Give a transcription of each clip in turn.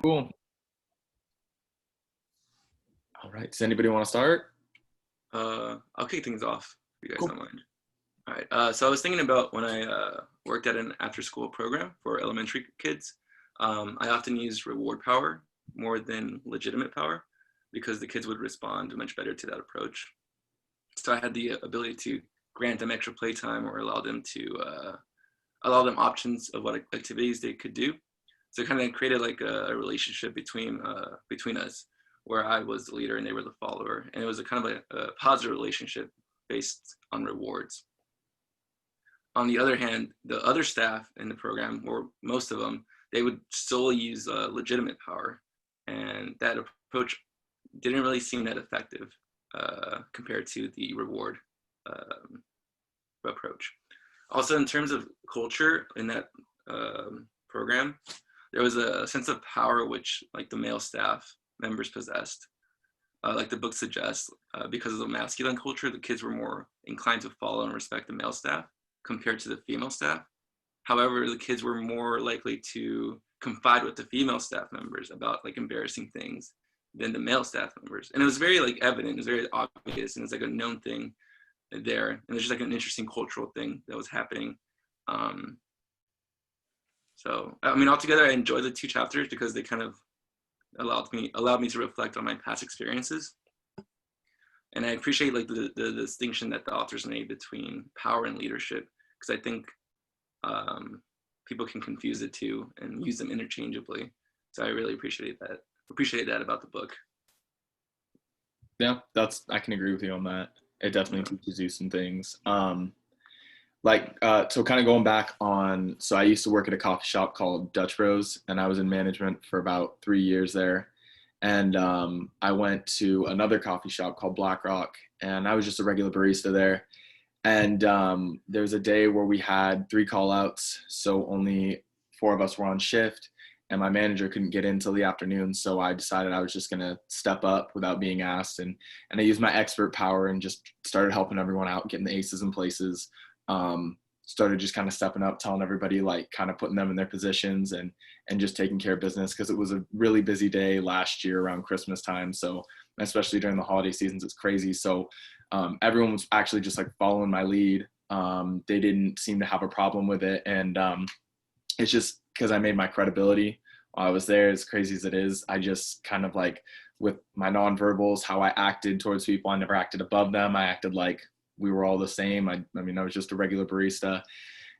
Cool. All right. Does anybody want to start? I'll kick things off if you guys Cool. don't mind. All right. So I was thinking about when I worked at an after-school program for elementary kids. I often used reward power more than legitimate power because the kids would respond much better to that approach. So I had the ability to grant them extra playtime or allow them options of what activities they could do. So it kind of created like a relationship between us, where I was the leader and they were the follower, and it was a kind of a positive relationship based on rewards. On the other hand, the other staff in the program, or most of them, they would solely use legitimate power, and that approach didn't really seem that effective compared to the reward approach. Also, in terms of culture in that program, there was a sense of power which like the male staff members possessed. Like the book suggests, because of the masculine culture, the kids were more inclined to follow and respect the male staff compared to the female staff. However, the kids were more likely to confide with the female staff members about like embarrassing things than the male staff members. And it was very like evident, it was very obvious, and it's like a known thing there. And it's just like an interesting cultural thing that was happening. So, I mean, altogether, I enjoyed the two chapters because they kind of allowed me to reflect on my past experiences. And I appreciate like the distinction that the authors made between power and leadership, because I think people can confuse the two and use them interchangeably. So I really appreciate that about the book. Yeah, I can agree with you on that. It definitely teaches you some things. So kind of going back on, so I used to work at a coffee shop called Dutch Bros, and I was in management for about 3 years there. And I went to another coffee shop called Black Rock, and I was just a regular barista there. And there was a day where we had 3 call outs, so only 4 of us were on shift, and my manager couldn't get in till the afternoon. So I decided I was just going to step up without being asked. And I used my expert power and just started helping everyone out, getting the aces in places. Started just kind of stepping up, telling everybody, like kind of putting them in their positions and just taking care of business, because it was a really busy day last year around Christmas time. So especially during the holiday seasons, it's crazy. So everyone was actually just like following my lead. They didn't seem to have a problem with it. And it's just because I made my credibility while I was there, as crazy as it is. I just kind of like, with my nonverbals, how I acted towards people, I never acted above them. I acted like we were all the same. I mean, I was just a regular barista.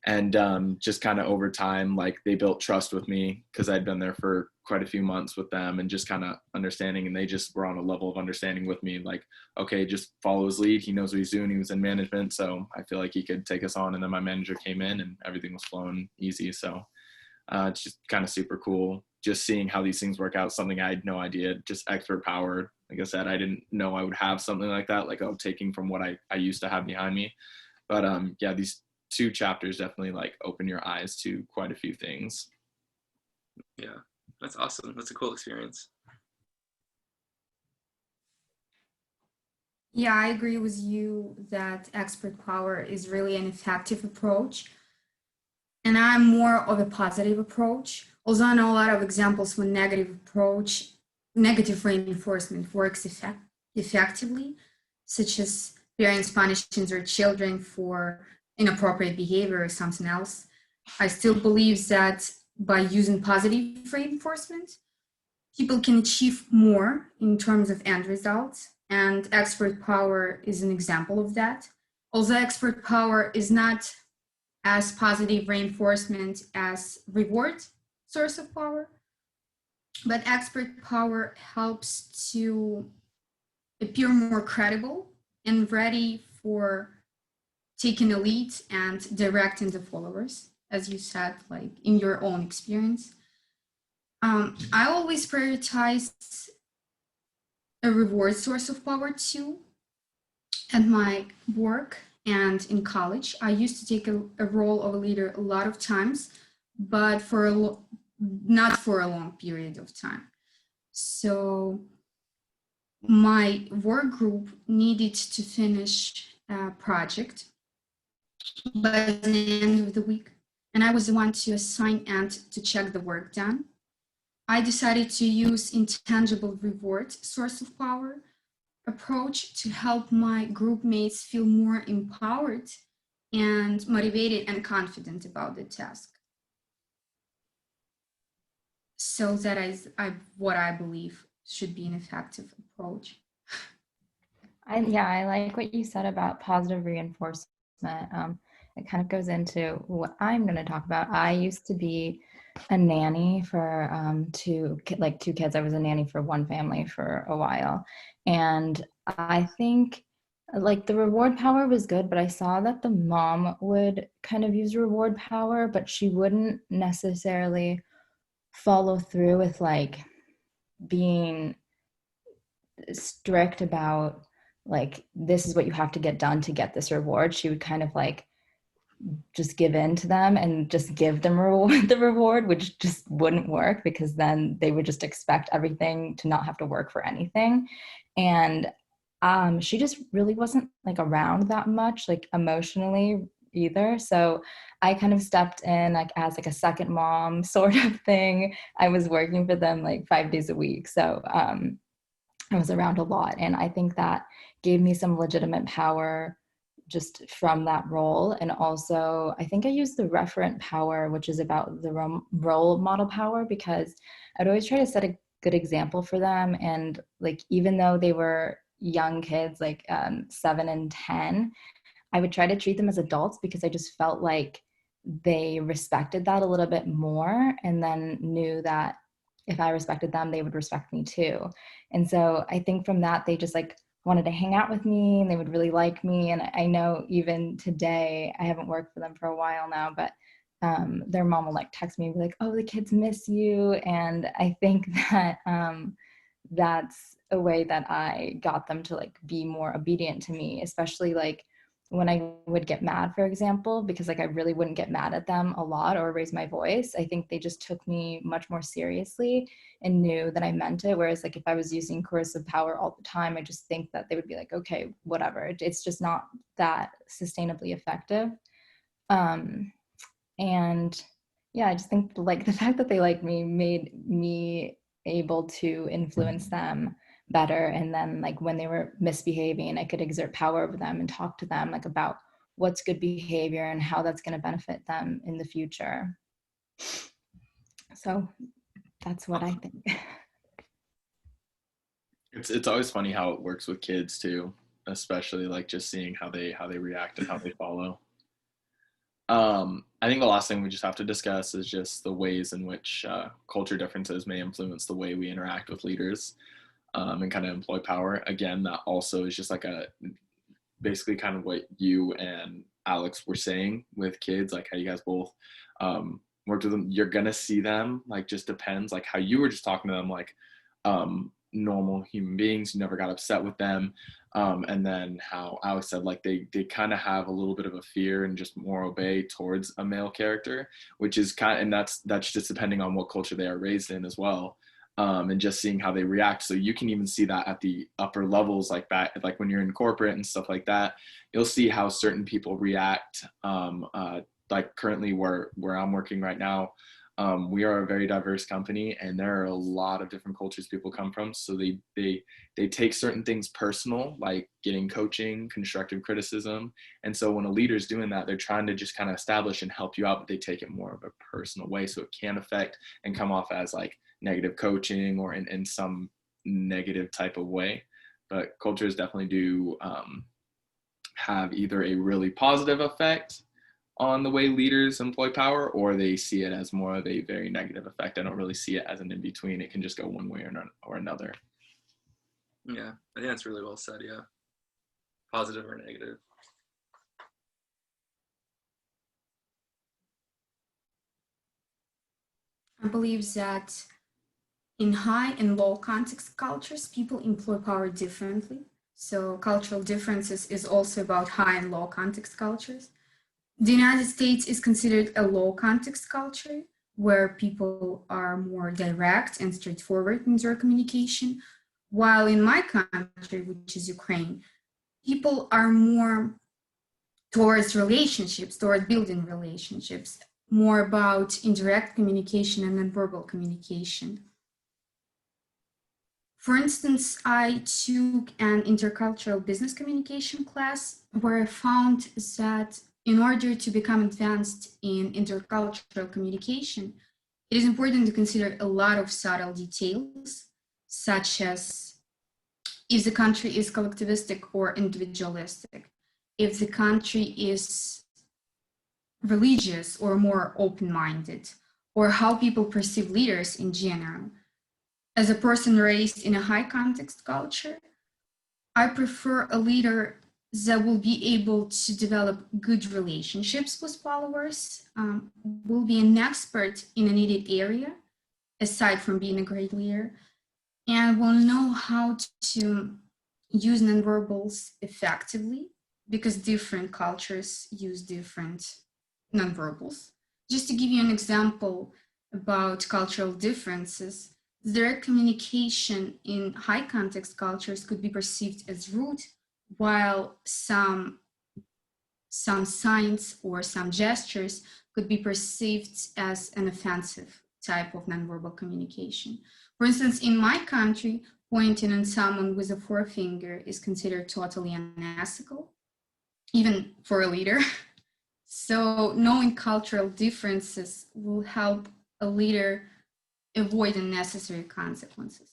And just kind of over time, like they built trust with me because I'd been there for quite a few months with them, and just kind of understanding. And they just were on a level of understanding with me, like, okay, just follow his lead. He knows what he's doing. He was in management, so I feel like he could take us on. And then my manager came in and everything was flowing easy. So it's just kind of super cool just seeing how these things work out. Something I had no idea, just expert power. Like I said, I didn't know I would have something like that, like taking from what I used to have behind me. But yeah, these 2 chapters definitely like open your eyes to quite a few things. Yeah, that's awesome. That's a cool experience. Yeah, I agree with you that expert power is really an effective approach. And I'm more of a positive approach. Although I know a lot of examples when negative reinforcement works effectively, such as parents punishing their children for inappropriate behavior or something else. I still believe that by using positive reinforcement, people can achieve more in terms of end results, and expert power is an example of that. Although expert power is not as positive reinforcement as reward source of power, but expert power helps to appear more credible and ready for taking a lead and directing the followers, as you said, like in your own experience. I always prioritize a reward source of power too. At my work and in college, I used to take a role of a leader a lot of times, but not for a long period of time. So my work group needed to finish a project by the end of the week, and I was the one to assign and to check the work done. I decided to use intangible reward source of power approach to help my group mates feel more empowered and motivated and confident about the task. So that is what I believe should be an effective approach. I like what you said about positive reinforcement. It kind of goes into what I'm going to talk about. I used to be a nanny for two kids. I was a nanny for one family for a while, and I think like the reward power was good, but I saw that the mom would kind of use reward power, but she wouldn't necessarily follow through with like being strict about like this is what you have to get done to get this reward. She would kind of like just give in to them and just give them the reward, which just wouldn't work because then they would just expect everything to not have to work for anything. And she just really wasn't like around that much, like emotionally either. So I kind of stepped in like as like a second mom sort of thing. I was working for them like 5 days a week. So I was around a lot. And I think that gave me some legitimate power just from that role. And also, I think I used the referent power, which is about the role model power, because I'd always try to set a good example for them. And like, even though they were young kids, like 7 and 10, I would try to treat them as adults because I just felt like they respected that a little bit more, and then knew that if I respected them, they would respect me too. And so I think from that, they just like wanted to hang out with me and they would really like me. And I know even today, I haven't worked for them for a while now, but their mom will like text me and be like, oh, the kids miss you. And I think that that's a way that I got them to like be more obedient to me, especially like when I would get mad, for example, because like I really wouldn't get mad at them a lot or raise my voice. I think they just took me much more seriously and knew that I meant it. Whereas like if I was using coercive power all the time, I just think that they would be like, okay, whatever. It's just not that sustainably effective. And yeah, I just think like the fact that they liked me made me able to influence them better. And then like when they were misbehaving, I could exert power over them and talk to them like about what's good behavior and how that's going to benefit them in the future. So that's what I think. It's always funny how it works with kids too, especially like just seeing how they react and how they follow. I think the last thing we just have to discuss is just the ways in which culture differences may influence the way we interact with leaders. And kind of employ power. Again, that also is just like basically kind of what you and Alex were saying with kids, like how you guys both worked with them. You're gonna see them, like just depends, like how you were just talking to them like normal human beings. You never got upset with them. And then how Alex said, like they kind of have a little bit of a fear and just more obey towards a male character, which is and that's just depending on what culture they are raised in as well. And just seeing how they react. So you can even see that at the upper levels like that, like when you're in corporate and stuff like that, you'll see how certain people react. Like currently where I'm working right now, we are a very diverse company and there are a lot of different cultures people come from. So they take certain things personal, like getting coaching, constructive criticism. And so when a leader's doing that, they're trying to just kind of establish and help you out, but they take it more of a personal way. So it can affect and come off as like negative coaching or in some negative type of way. But cultures definitely do have either a really positive effect on the way leaders employ power, or they see it as more of a very negative effect. I don't really see it as an in-between. It can just go one way or another. Yeah, I think that's really well said, yeah. Positive or negative. I believe that in high and low context cultures, people employ power differently. So cultural differences is also about high and low context cultures. The United States is considered a low context culture where people are more direct and straightforward in their communication, while in my country, which is Ukraine, people are more towards relationships, toward building relationships, more about indirect communication and nonverbal communication. For instance, I took an intercultural business communication class where I found that in order to become advanced in intercultural communication, it is important to consider a lot of subtle details, such as if the country is collectivistic or individualistic, if the country is religious or more open-minded, or how people perceive leaders in general. As a person raised in a high context culture, I prefer a leader that will be able to develop good relationships with followers, will be an expert in a needed area, aside from being a great leader, and will know how to use nonverbals effectively because different cultures use different nonverbals. Just to give you an example about cultural differences, direct communication in high context cultures could be perceived as rude, while some signs or some gestures could be perceived as an offensive type of nonverbal communication. For instance, in my country, pointing at someone with a forefinger is considered totally unethical, even for a leader. So knowing cultural differences will help a leader avoid unnecessary consequences.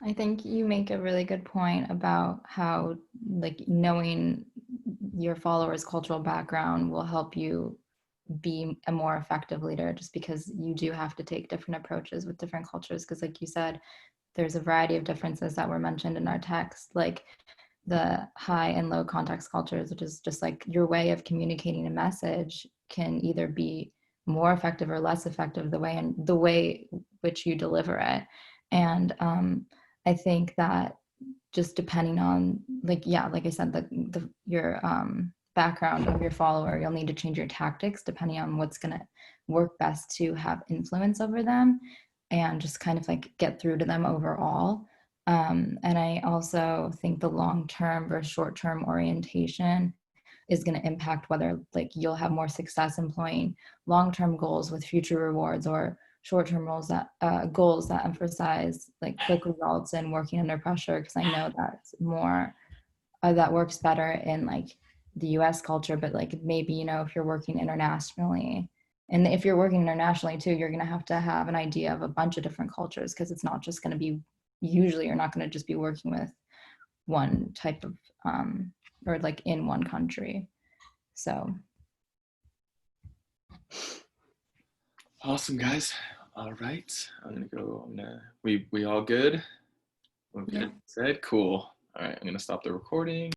I think you make a really good point about how like knowing your followers' cultural background will help you be a more effective leader, just because you do have to take different approaches with different cultures, because like you said, there's a variety of differences that were mentioned in our text, like the high and low context cultures, which is just like your way of communicating a message can either be more effective or less effective the way which you deliver it. And I think that just depending on like I said, your background of your follower, you'll need to change your tactics depending on what's going to work best to have influence over them and just kind of like get through to them overall. And I also think the long-term versus short-term orientation is going to impact whether like you'll have more success employing long-term goals with future rewards or short-term goals that emphasize like quick results and working under pressure. Because I know that's more that works better in like the US culture, but like maybe, you know, if you're working internationally, and if you're working internationally too, you're going to have an idea of a bunch of different cultures, because it's not just going to be, usually you're not going to just be working with one type of or like in one country. So Awesome, guys. All right, we all good? Okay, Yeah. said cool. All right, I'm gonna stop the recording.